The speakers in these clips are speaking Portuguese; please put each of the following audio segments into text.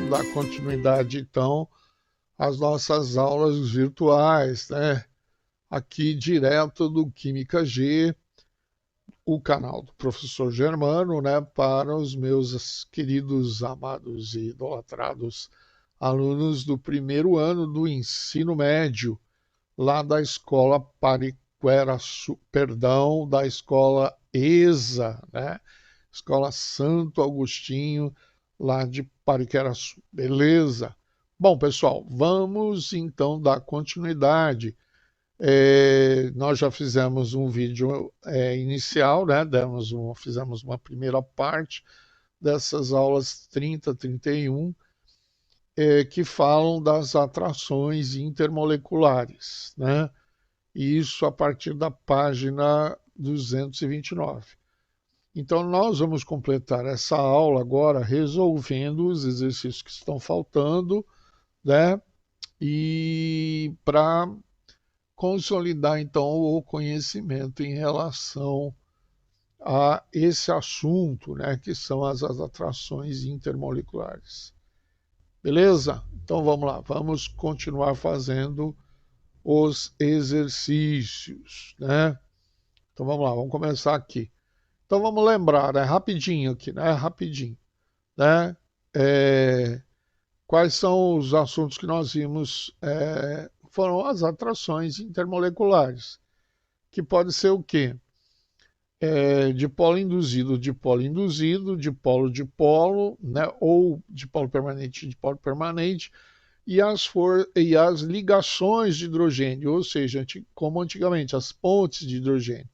vamos dar continuidade então às nossas aulas virtuais, né? Aqui direto do Química G, o canal do professor Germano, né? Para os meus queridos, amados e idolatrados alunos do primeiro ano do ensino médio, lá da escola Pariquera, perdão, da escola ESA, né? Escola Santo Agostinho, lá de Pariqueraçu. Beleza? Bom, pessoal, vamos então dar continuidade. Nós já fizemos um vídeo inicial, né? Fizemos uma primeira parte dessas aulas 30, 31, que falam das atrações intermoleculares, né? E isso a partir da página 229. Então, nós vamos completar essa aula agora resolvendo os exercícios que estão faltando, né? E para consolidar, então, o conhecimento em relação a esse assunto, né? Que são as atrações intermoleculares. Beleza? Então, vamos lá. Vamos continuar fazendo os exercícios, né? Então, vamos lá. Vamos começar aqui. Então vamos lembrar, né? Rapidinho aqui, né? Rapidinho, né? Quais são os assuntos que nós vimos? Foram as atrações intermoleculares, que pode ser o quê? Dipolo induzido, dipolo induzido, dipolo, né? Ou dipolo permanente, e as ligações de hidrogênio, ou seja, como antigamente, as pontes de hidrogênio.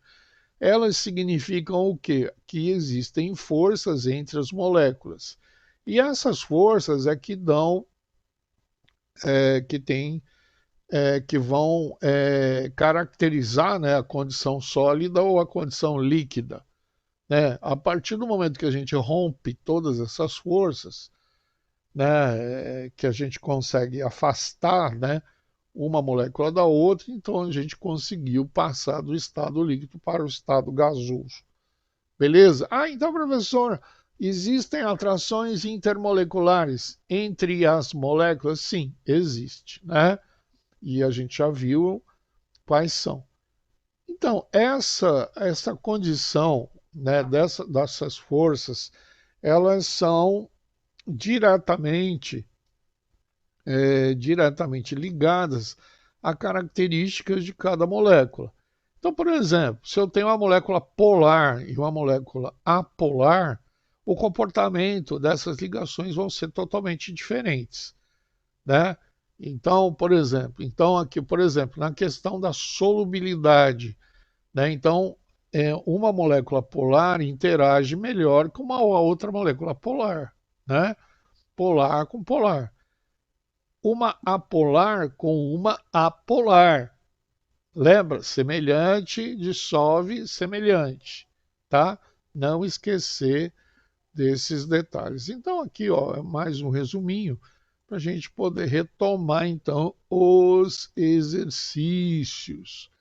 Elas significam o quê? Que existem forças entre as moléculas. E essas forças é que dão, que tem, que vão caracterizar, né, a condição sólida ou a condição líquida. Né? A partir do momento que a gente rompe todas essas forças, né, que a gente consegue afastar, né, uma molécula da outra, então a gente conseguiu passar do estado líquido para o estado gasoso. Beleza? Ah, então, professor, existem atrações intermoleculares entre as moléculas? Sim, existe, né? E a gente já viu quais são. Então, essa condição, né, dessas forças, elas são diretamente, diretamente ligadas a características de cada molécula. Então, por exemplo, se eu tenho uma molécula polar e uma molécula apolar, o comportamento dessas ligações vão ser totalmente diferentes, né? Então aqui, por exemplo, na questão da solubilidade, né? Então, uma molécula polar interage melhor com uma outra molécula polar, né? Polar com polar. Uma apolar com uma apolar. Lembra? Semelhante dissolve semelhante, tá? Não esquecer desses detalhes. Então, aqui, ó, é mais um resuminho para a gente poder retomar, então, os exercícios.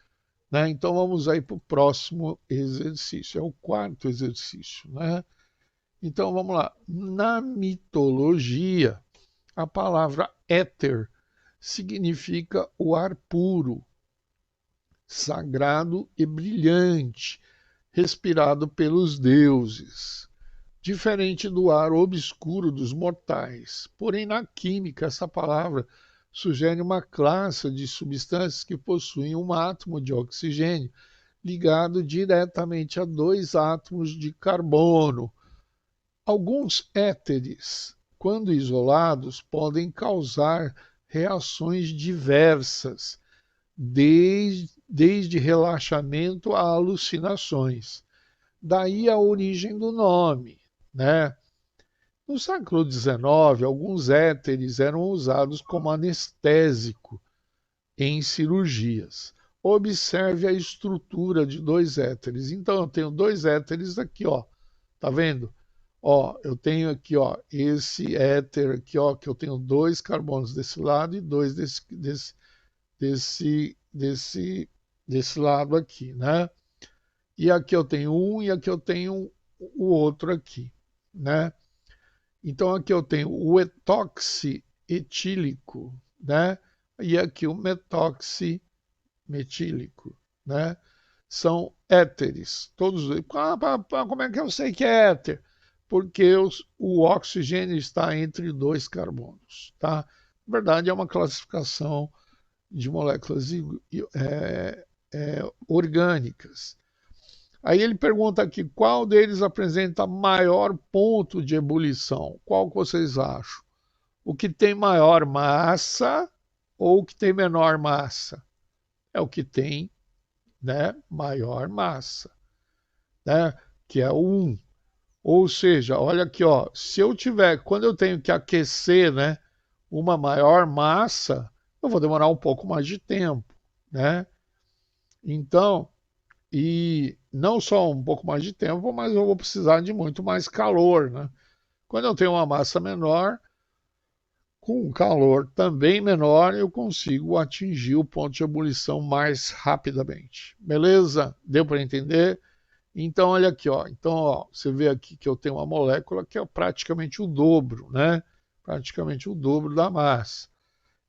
Né? Então, vamos aí para o próximo exercício. É o quarto exercício, né? Então, vamos lá. Na mitologia, a palavra éter significa o ar puro, sagrado e brilhante, respirado pelos deuses, diferente do ar obscuro dos mortais. Porém, na química, essa palavra sugere uma classe de substâncias que possuem um átomo de oxigênio ligado diretamente a dois átomos de carbono. Alguns éteres, quando isolados, podem causar reações diversas, desde relaxamento a alucinações. Daí a origem do nome, né? No século XIX, alguns éteres eram usados como anestésico em cirurgias. Observe a estrutura de dois éteres. Então, eu tenho dois éteres aqui, ó. Tá vendo? Ó, eu tenho aqui, ó, esse éter aqui, ó, que eu tenho dois carbonos desse lado e dois desse lado aqui, né? E aqui eu tenho um e aqui eu tenho o outro aqui, né? Então aqui eu tenho o etoxietílico, né? E aqui o metoximetílico, né? São éteres, todos. Como é que eu sei que é éter? Porque o oxigênio está entre dois carbonos, tá? Na verdade, é uma classificação de moléculas orgânicas. Aí ele pergunta aqui, qual deles apresenta maior ponto de ebulição? Qual que vocês acham? O que tem maior massa ou o que tem menor massa? É o que tem, né, maior massa, né, que é o 1. Ou seja, olha aqui, ó, se eu tiver, quando eu tenho que aquecer, né, uma maior massa, eu vou demorar um pouco mais de tempo, né? Então, e não só um pouco mais de tempo, mas eu vou precisar de muito mais calor, né? Quando eu tenho uma massa menor, com um calor também menor, eu consigo atingir o ponto de ebulição mais rapidamente. Beleza? Deu para entender? Então, olha aqui, ó. Então, ó, você vê aqui que eu tenho uma molécula que é praticamente o dobro, né? Praticamente o dobro da massa.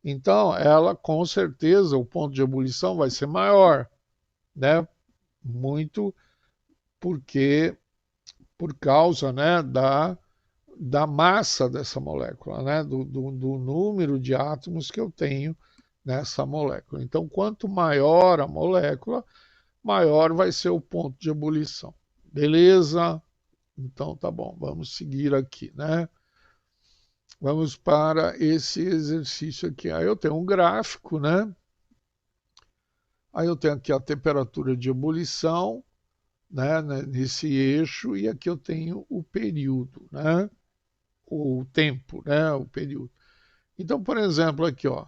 Então, ela, com certeza, o ponto de ebulição vai ser maior, né? Muito porque por causa, né, da massa dessa molécula, né, do número de átomos que eu tenho nessa molécula. Então, quanto maior a molécula, maior vai ser o ponto de ebulição. Beleza? Então, tá bom, vamos seguir aqui, né? Vamos para esse exercício aqui. Aí eu tenho um gráfico, né? Aí eu tenho aqui a temperatura de ebulição, né, nesse eixo, e aqui eu tenho o período, né? O tempo, né? O período. Então, por exemplo, aqui, ó,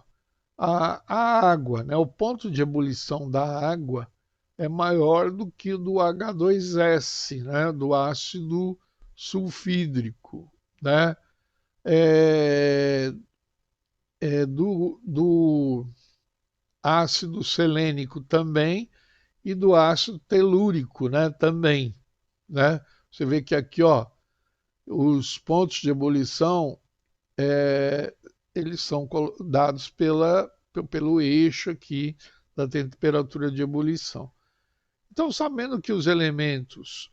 a água, né? O ponto de ebulição da água é maior do que o do H2S, né? Do ácido sulfídrico, né? É, do ácido selênico também e do ácido telúrico, né? Também, né? Você vê que aqui, ó, os pontos de ebulição é, eles são dados pelo eixo aqui da temperatura de ebulição. Então, sabendo que os elementos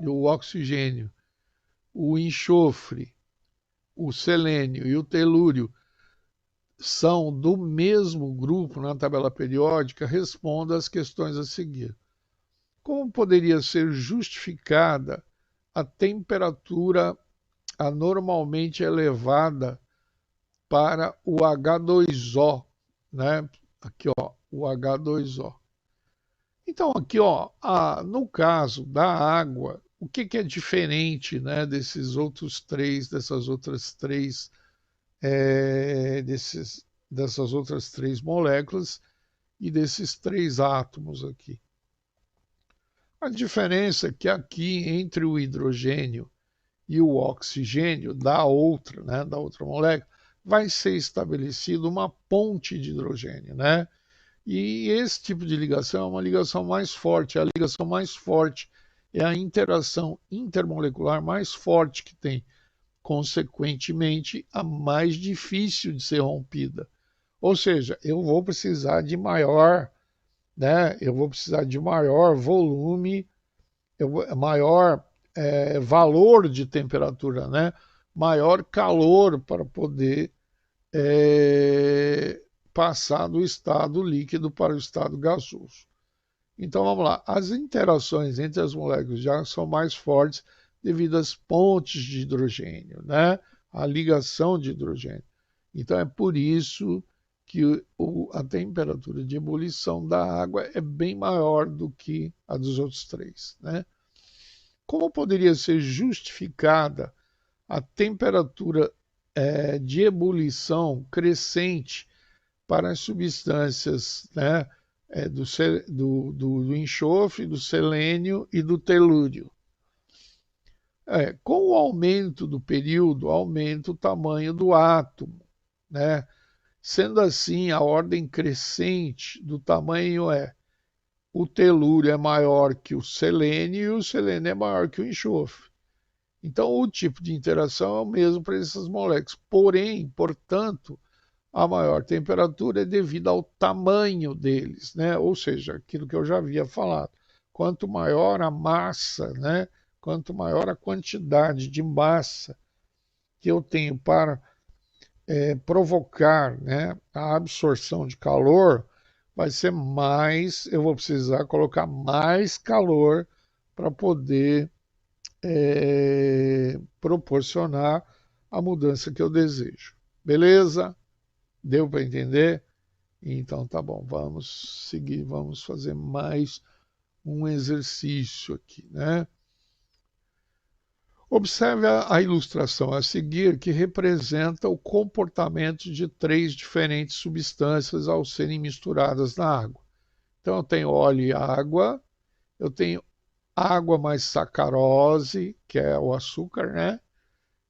o oxigênio, o enxofre, o selênio e o telúrio são do mesmo grupo na tabela periódica, responda às questões a seguir. Como poderia ser justificada a temperatura anormalmente elevada para o H2O, né? Aqui, ó, o H2O. Então, aqui, ó, no caso da água, o que, que é diferente, né, dessas outras três, dessas outras três moléculas e desses três átomos aqui? A diferença é que aqui, entre o hidrogênio e o oxigênio da outra molécula, vai ser estabelecida uma ponte de hidrogênio, né? E esse tipo de ligação é uma ligação mais forte, é a ligação mais forte, é a interação intermolecular mais forte que tem, consequentemente, a mais difícil de ser rompida. Ou seja, eu vou precisar de maior, né? Eu vou precisar de maior volume, maior valor de temperatura, né? Maior calor para poder passar do estado líquido para o estado gasoso. Então vamos lá, as interações entre as moléculas já são mais fortes devido às pontes de hidrogênio, né? A ligação de hidrogênio. Então é por isso que a temperatura de ebulição da água é bem maior do que a dos outros três, né? Como poderia ser justificada a temperatura de ebulição crescente para as substâncias, né, do enxofre, do selênio e do telúrio? Com o aumento do período, aumenta o tamanho do átomo, né? Sendo assim, a ordem crescente do tamanho o telúrio é maior que o selênio e o selênio é maior que o enxofre. Então, o tipo de interação é o mesmo para essas moléculas. Porém, portanto, a maior temperatura é devido ao tamanho deles, né? Ou seja, aquilo que eu já havia falado. Quanto maior a massa, né? Quanto maior a quantidade de massa que eu tenho para provocar, né, a absorção de calor, vai ser mais, eu vou precisar colocar mais calor para poder proporcionar a mudança que eu desejo. Beleza? Deu para entender? Então tá bom, vamos seguir, vamos fazer mais um exercício aqui, né? Observe a ilustração a seguir, que representa o comportamento de três diferentes substâncias ao serem misturadas na água. Então, eu tenho óleo e água, eu tenho água mais sacarose, que é o açúcar, né?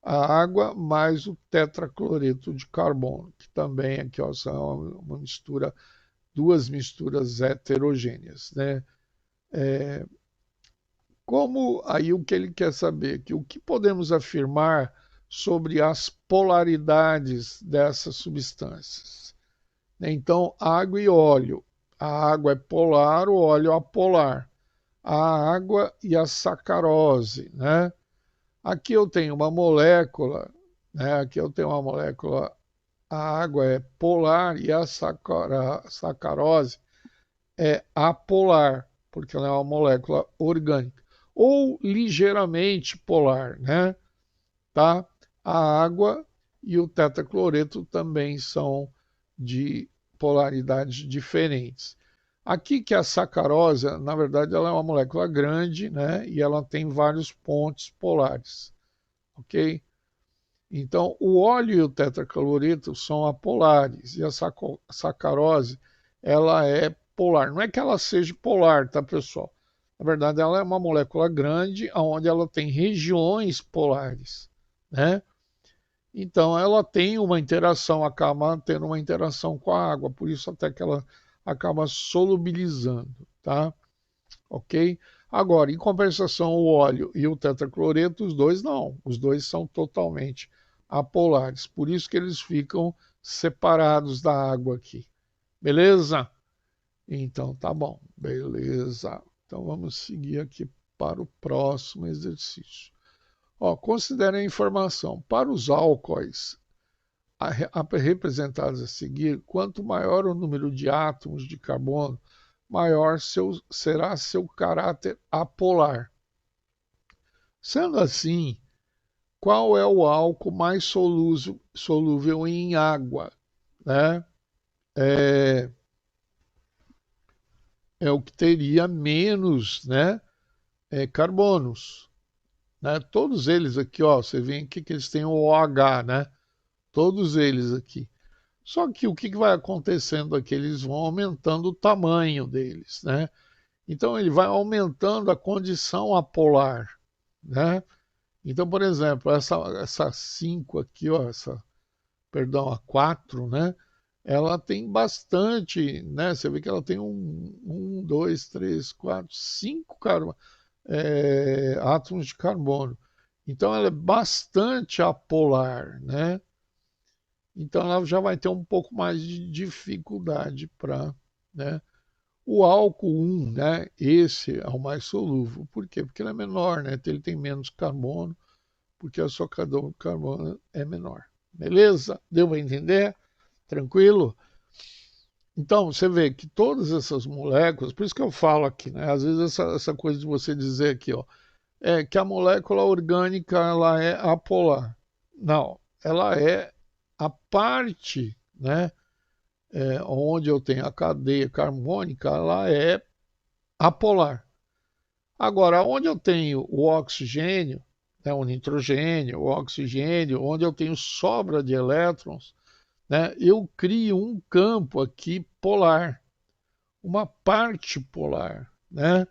A água mais o tetracloreto de carbono, que também aqui ó, são uma mistura, duas misturas heterogêneas, né? Como aí o que ele quer saber? Que o que podemos afirmar sobre as polaridades dessas substâncias? Então, água e óleo. A água é polar, o óleo é apolar. A água e a sacarose, né? Aqui eu tenho uma molécula, né? Aqui eu tenho uma molécula, a água é polar e a sacarose é apolar, porque ela é uma molécula orgânica, ou ligeiramente polar, né? Tá? A água e o tetracloreto também são de polaridades diferentes. Aqui que a sacarose, na verdade, ela é uma molécula grande, né? E ela tem vários pontos polares, ok? Então, o óleo e o tetracloreto são apolares e a sacarose, ela é polar. Não é que ela seja polar, tá, pessoal? Na verdade, ela é uma molécula grande, onde ela tem regiões polares, né? Então, ela tem uma interação, acaba tendo uma interação com a água, por isso até que ela acaba solubilizando, tá? Ok? Agora, em compensação, o óleo e o tetracloreto, os dois não. Os dois são totalmente apolares. Por isso que eles ficam separados da água aqui. Beleza? Então, tá bom. Beleza. Então, vamos seguir aqui para o próximo exercício. Ó, considere a informação. Para os álcoois representados a seguir, quanto maior o número de átomos de carbono, maior será seu caráter apolar. Sendo assim, qual é o álcool mais solúvel em água? Né? É, é o que teria menos, né, carbonos. Né? Todos eles aqui, ó, você vê aqui que eles têm o OH, né? Todos eles aqui. Só que o que vai acontecendo aqui? Eles vão aumentando o tamanho deles, né? Então ele vai aumentando a condição apolar, né? Então, por exemplo, essa 5 aqui, ó, perdão, a 4, né? Ela tem bastante, né? Você vê que ela tem um 2, 3, 4, 5 átomos de carbono. Então ela é bastante apolar, né? Então ela já vai ter um pouco mais de dificuldade para, né? O álcool 1, né? Esse é o mais solúvel. Por quê? Porque ele é menor, né? Ele tem menos carbono, porque a sua cadão de carbono é menor. Beleza? Deu para entender? Tranquilo? Então, você vê que todas essas moléculas, por isso que eu falo aqui, né? Às vezes essa coisa de você dizer aqui, ó, é que a molécula orgânica ela é apolar. Não, ela é a parte, né, onde eu tenho a cadeia carbônica, ela é apolar. Agora, onde eu tenho o oxigênio, né, o nitrogênio, o oxigênio, onde eu tenho sobra de elétrons, né, eu crio um campo aqui polar, uma parte polar, né?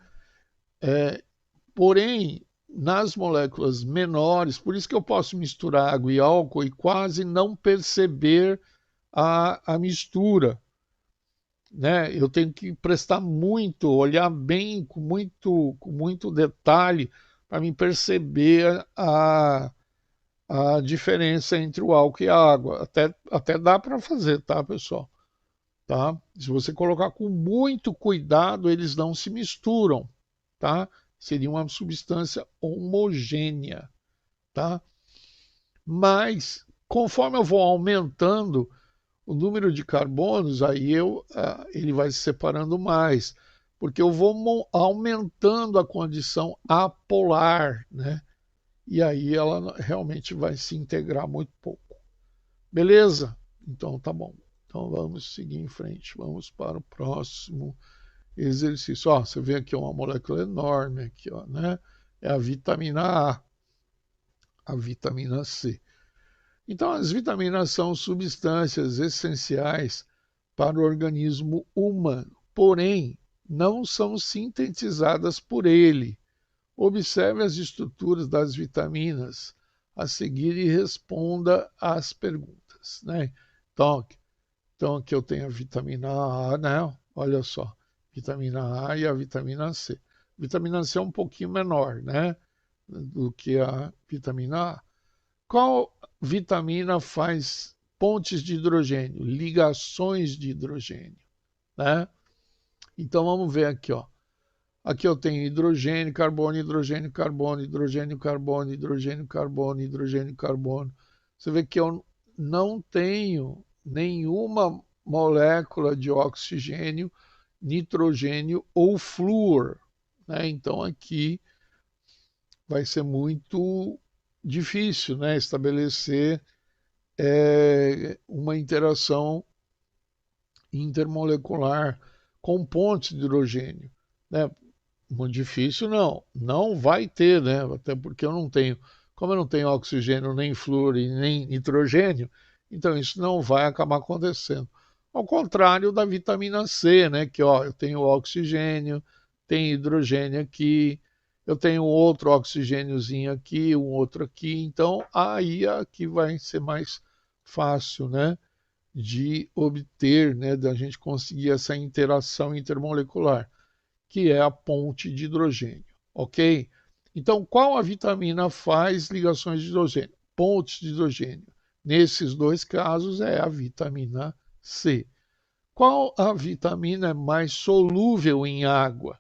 Porém, nas moléculas menores, por isso que eu posso misturar água e álcool e quase não perceber a mistura, né? Eu tenho que prestar muito, olhar bem, com muito detalhe, para mim perceber a diferença entre o álcool e a água. Até dá para fazer, tá, pessoal? Tá? Se você colocar com muito cuidado, eles não se misturam, tá? Seria uma substância homogênea, tá? Mas conforme eu vou aumentando o número de carbonos, ele vai se separando mais, porque eu vou aumentando a condição apolar, né? E aí ela realmente vai se integrar muito pouco. Beleza? Então tá bom. Então vamos seguir em frente. Vamos para o próximo exercício. Ó, você vê aqui uma molécula enorme aqui, ó, né? É a vitamina a vitamina C. Então as vitaminas são substâncias essenciais para o organismo humano, porém não são sintetizadas por ele. Observe as estruturas das vitaminas a seguir e responda às perguntas, né? Então aqui eu tenho a vitamina A, né? Olha só, vitamina A e a vitamina C. A vitamina C é um pouquinho menor, né? Do que a vitamina A. Qual vitamina faz pontes de hidrogênio, ligações de hidrogênio, né? Então vamos ver aqui, ó. Aqui eu tenho hidrogênio, carbono, hidrogênio, carbono, hidrogênio, carbono, hidrogênio, carbono, hidrogênio, carbono. Você vê que eu não tenho nenhuma molécula de oxigênio, nitrogênio ou flúor, né? Então aqui vai ser muito difícil, né, estabelecer uma interação intermolecular com pontes de hidrogênio, né? Muito difícil não vai ter, né? Até porque como eu não tenho oxigênio, nem flúor e nem nitrogênio, então isso não vai acabar acontecendo. Ao contrário da vitamina C, né? Que ó, eu tenho oxigênio, tem hidrogênio aqui, eu tenho outro oxigêniozinho aqui, um outro aqui, então aí aqui vai ser mais fácil, né? De obter, né? Da gente conseguir essa interação intermolecular, que é a ponte de hidrogênio, ok? Então, qual a vitamina faz ligações de hidrogênio? Pontes de hidrogênio. Nesses dois casos é a vitamina C. Qual a vitamina é mais solúvel em água?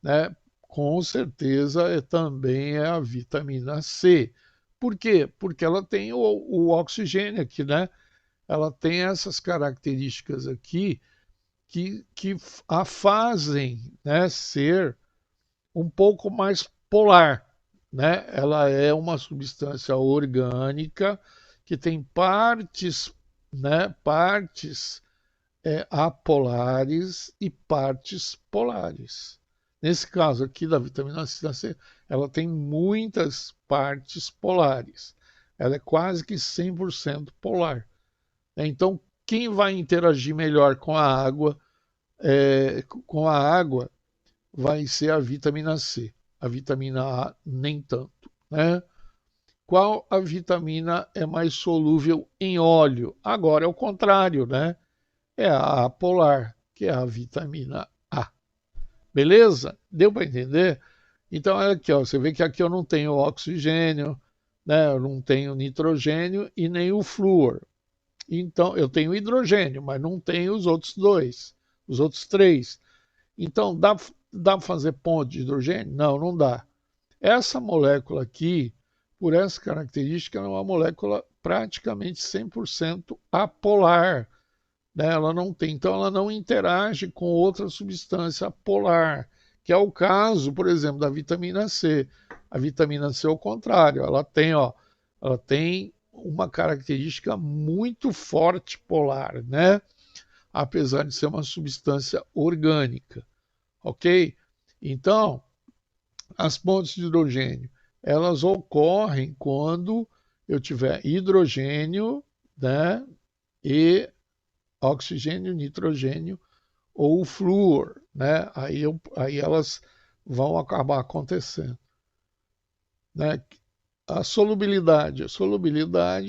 Né? Com certeza também é a vitamina C. Por quê? Porque ela tem o oxigênio aqui, né? Ela tem essas características aqui que a fazem, né, ser um pouco mais polar, né? Ela é uma substância orgânica que tem partes, né, partes apolares e partes polares. Nesse caso aqui da vitamina C, ela tem muitas partes polares. Ela é quase que 100% polar. Então, quem vai interagir melhor com a água vai ser a vitamina C. A vitamina A nem tanto, né? Qual a vitamina é mais solúvel em óleo? Agora é o contrário, né? É a apolar, que é a vitamina A. Beleza? Deu para entender? Então, olha aqui, ó, você vê que aqui eu não tenho oxigênio, né? Eu não tenho nitrogênio e nem o flúor. Então, eu tenho hidrogênio, mas não tenho os outros dois, os outros três. Então, dá para fazer ponte de hidrogênio? Não, não dá. Essa molécula aqui, por essa característica, é uma molécula praticamente 100% apolar, né? Ela não tem, então ela não interage com outra substância polar, que é o caso, por exemplo, da vitamina C. A vitamina C é o contrário, ela tem uma característica muito forte polar, né? Apesar de ser uma substância orgânica, ok? Então, as pontes de hidrogênio, elas ocorrem quando eu tiver hidrogênio, né? E oxigênio, nitrogênio ou flúor, né? Aí elas vão acabar acontecendo, né? A solubilidade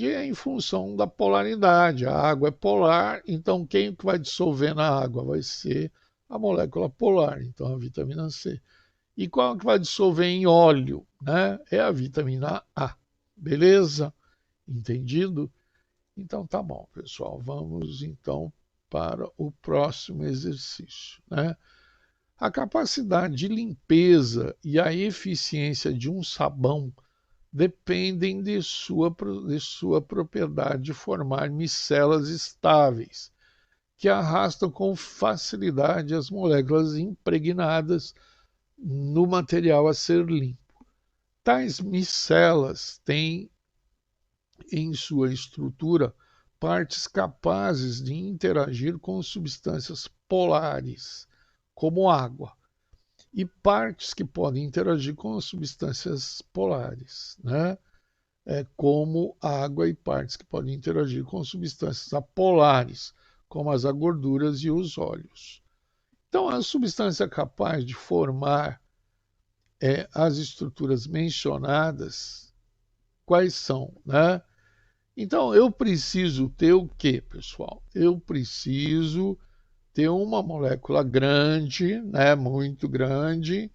é em função da polaridade. A água é polar, então quem que vai dissolver na água vai ser a molécula polar, então a vitamina C. E qual que vai dissolver em óleo, né? É a vitamina A. Beleza? Entendido? Então tá bom, pessoal. Vamos então para o próximo exercício, né? A capacidade de limpeza e a eficiência de um sabão dependem de sua propriedade de formar micelas estáveis, que arrastam com facilidade as moléculas impregnadas no material a ser limpo. Tais micelas têm em sua estrutura partes capazes de interagir com substâncias polares, como água, e partes que podem interagir com as substâncias polares, né? Como água, e partes que podem interagir com substâncias apolares, como as gorduras e os óleos. Então, a substância capaz de formar as estruturas mencionadas, quais são, né? Então, eu preciso ter o quê, pessoal? Eu preciso ter uma molécula grande, né, muito grande,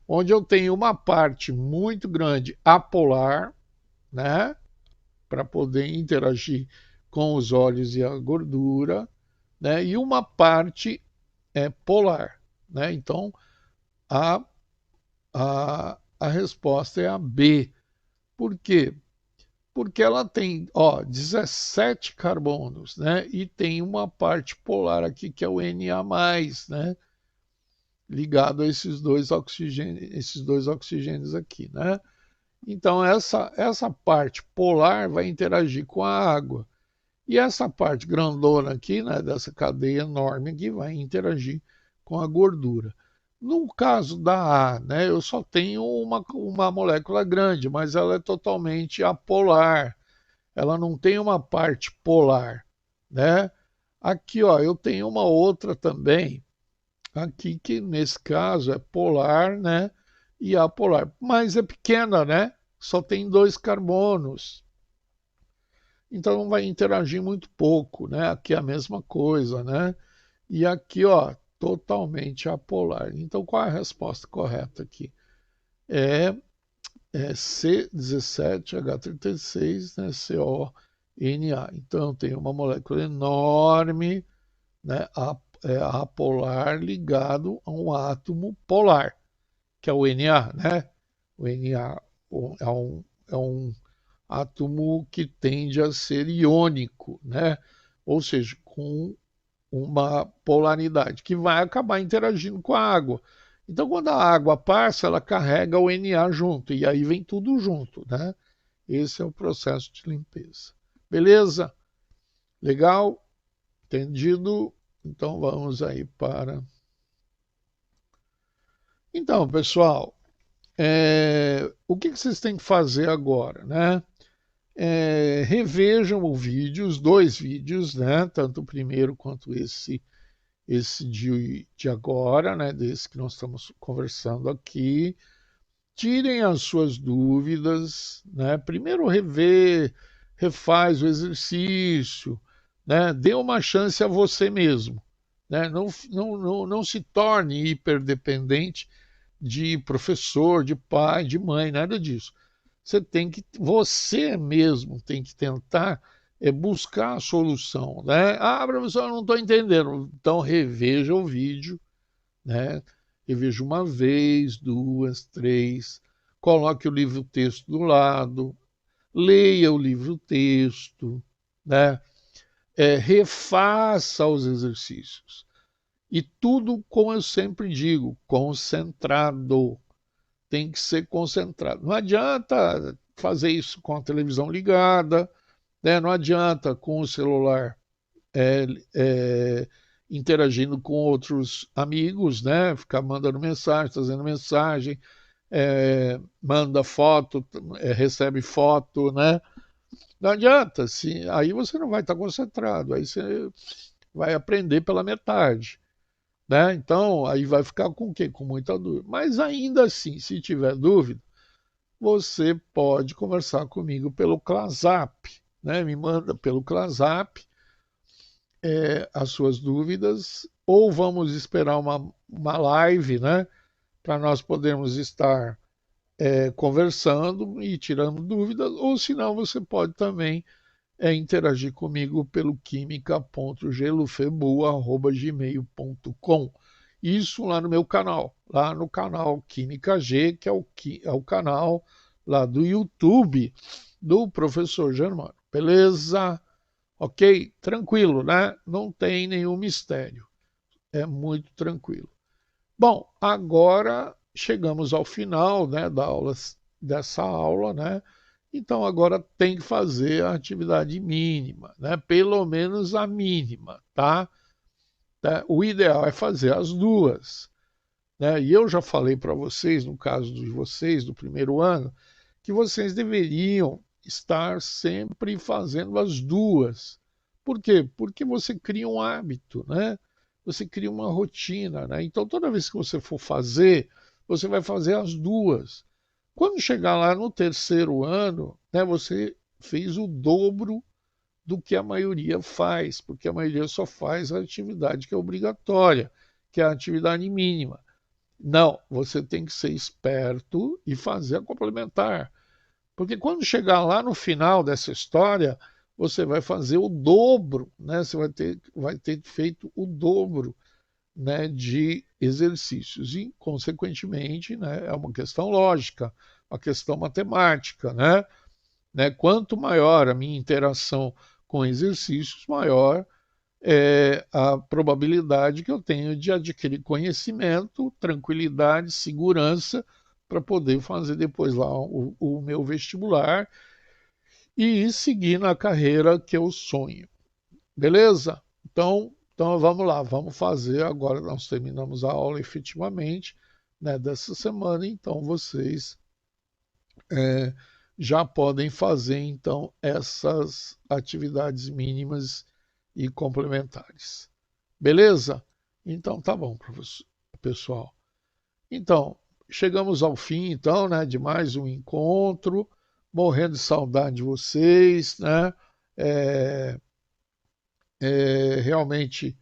onde eu tenho uma parte muito grande apolar, né, para poder interagir com os óleos e a gordura, né, e uma parte polar, né? Então, a, a resposta é a B. Por quê? Porque ela tem, 17 carbonos, né? E tem uma parte polar aqui que é o Na+, né? Ligado a esses dois oxigênios aqui, né? Então essa parte polar vai interagir com a água. E essa parte grandona aqui, né, dessa cadeia enorme aqui, vai interagir com a gordura. No caso da A, né, eu só tenho uma molécula grande, mas ela é totalmente apolar. Ela não tem uma parte polar, né? Aqui, ó, eu tenho uma outra também, aqui que nesse caso é polar, né? E apolar, mas é pequena, né? Só tem 2 carbonos. Então não vai interagir muito pouco, né? Aqui é a mesma coisa, né? E aqui, ó, totalmente apolar. Então qual é a resposta correta aqui? É, C17H36, né? CONA. Então tem uma molécula enorme, né? Apolar ligado a um átomo polar, que é o Na, né? O Na é um átomo que tende a ser iônico, né? Ou seja, com uma polaridade que vai acabar interagindo com a água. Então, quando a água passa, ela carrega o Na junto, e aí vem tudo junto, né? Esse é o processo de limpeza. Beleza? Legal? Entendido? Então, vamos aí para. Então, pessoal, o que vocês têm que fazer agora, né? Revejam o vídeo, os 2 vídeos, né? Tanto o primeiro quanto esse de agora, né? Desse que nós estamos conversando aqui. Tirem as suas dúvidas, né? Primeiro refaz o exercício, né? Dê uma chance a você mesmo, né? Não se torne hiperdependente de professor, de pai, de mãe, nada disso. Você mesmo tem que tentar buscar a solução, né? Ah, professor, eu não estou entendendo. Então reveja o vídeo, né? Reveja uma vez, duas, três, coloque o livro-texto do lado, leia o livro-texto, né? Refaça os exercícios. E tudo, como eu sempre digo, concentrado. Tem que ser concentrado. Não adianta fazer isso com a televisão ligada, né? Não adianta com o celular é, é, interagindo com outros amigos, né? Ficar mandando mensagem, trazendo mensagem, manda foto, recebe foto, né? Não adianta, aí você não vai estar concentrado, aí você vai aprender pela metade, né? Então, aí vai ficar com o quê? Com muita dúvida. Mas ainda assim, se tiver dúvida, você pode conversar comigo pelo ClaSap, né? Me manda pelo ClaSap as suas dúvidas, ou vamos esperar uma live, né? para nós podermos estar conversando e tirando dúvidas, ou senão você pode também interagir comigo pelo química.gelufebu@gmail.com. Isso lá no meu canal, lá no canal Química G, que é o canal lá do YouTube do professor Germano. Beleza? Ok? Tranquilo, né? Não tem nenhum mistério. É muito tranquilo. Bom, agora chegamos ao final, né, dessa aula, né? Então agora tem que fazer a atividade mínima, né? Pelo menos a mínima, tá? O ideal é fazer as duas, né? E eu já falei para vocês, no caso de vocês do primeiro ano, que vocês deveriam estar sempre fazendo as duas. Por quê? Porque você cria um hábito, né? Você cria uma rotina, né? Então toda vez que você for fazer, você vai fazer as duas. Quando chegar lá no terceiro ano, né, você fez o dobro do que a maioria faz, porque a maioria só faz a atividade que é obrigatória, que é a atividade mínima. Não, você tem que ser esperto e fazer a complementar. Porque quando chegar lá no final dessa história, você vai fazer o dobro, né? Você vai ter feito o dobro, né, de exercícios. E, consequentemente, né, é uma questão lógica, uma questão matemática. Quanto maior a minha interação com exercícios, maior é a probabilidade que eu tenho de adquirir conhecimento, tranquilidade, segurança para poder fazer depois lá o meu vestibular e seguir na carreira que eu sonho. Beleza? Então vamos lá, vamos fazer. Agora nós terminamos a aula efetivamente, né, dessa semana, então vocês é, já podem fazer então essas atividades mínimas e complementares. Beleza? Então tá bom, professor, pessoal. Então, chegamos ao fim então, né, de mais um encontro, morrendo de saudade de vocês, né? É, realmente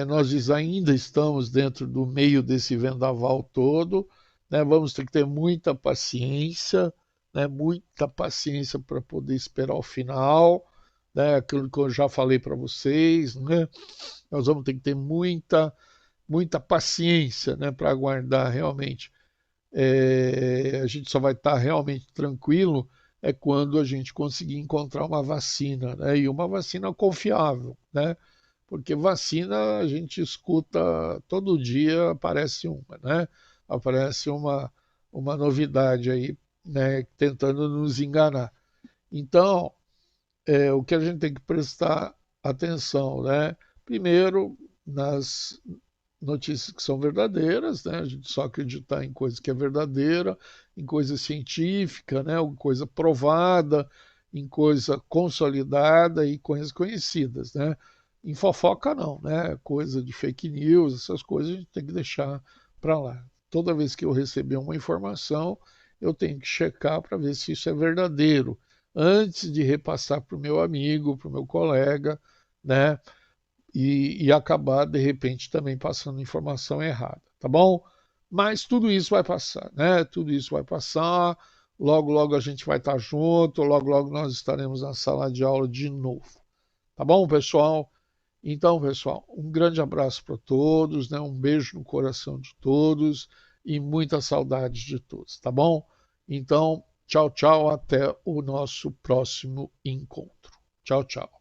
nós ainda estamos dentro do meio desse vendaval todo, né? Vamos ter que ter muita paciência para poder esperar o final, né? Aquilo que eu já falei para vocês, né? Nós vamos ter que ter muita paciência, né, para aguardar realmente. A gente só vai estar realmente tranquilo quando a gente conseguir encontrar uma vacina, né? E uma vacina confiável, né? Porque vacina a gente escuta todo dia, aparece uma, né? Aparece uma novidade aí, né? Tentando nos enganar. Então, o que a gente tem que prestar atenção, né? Primeiro, nas notícias que são verdadeiras, né? A gente só acreditar em coisa que é verdadeira, em coisa científica, né? Coisa provada, em coisa consolidada e coisas conhecidas, né? Em fofoca não, né? Coisa de fake news, essas coisas a gente tem que deixar para lá. Toda vez que eu receber uma informação, eu tenho que checar para ver se isso é verdadeiro, antes de repassar para o meu amigo, para o meu colega, né? E acabar, de repente, também passando informação errada, tá bom? Mas tudo isso vai passar, né? Tudo isso vai passar. Logo, logo a gente vai estar junto, logo, logo nós estaremos na sala de aula de novo. Tá bom, pessoal? Então, pessoal, um grande abraço para todos, né? Um beijo no coração de todos e muita saudade de todos, tá bom? Então, tchau, tchau, até o nosso próximo encontro. Tchau, tchau.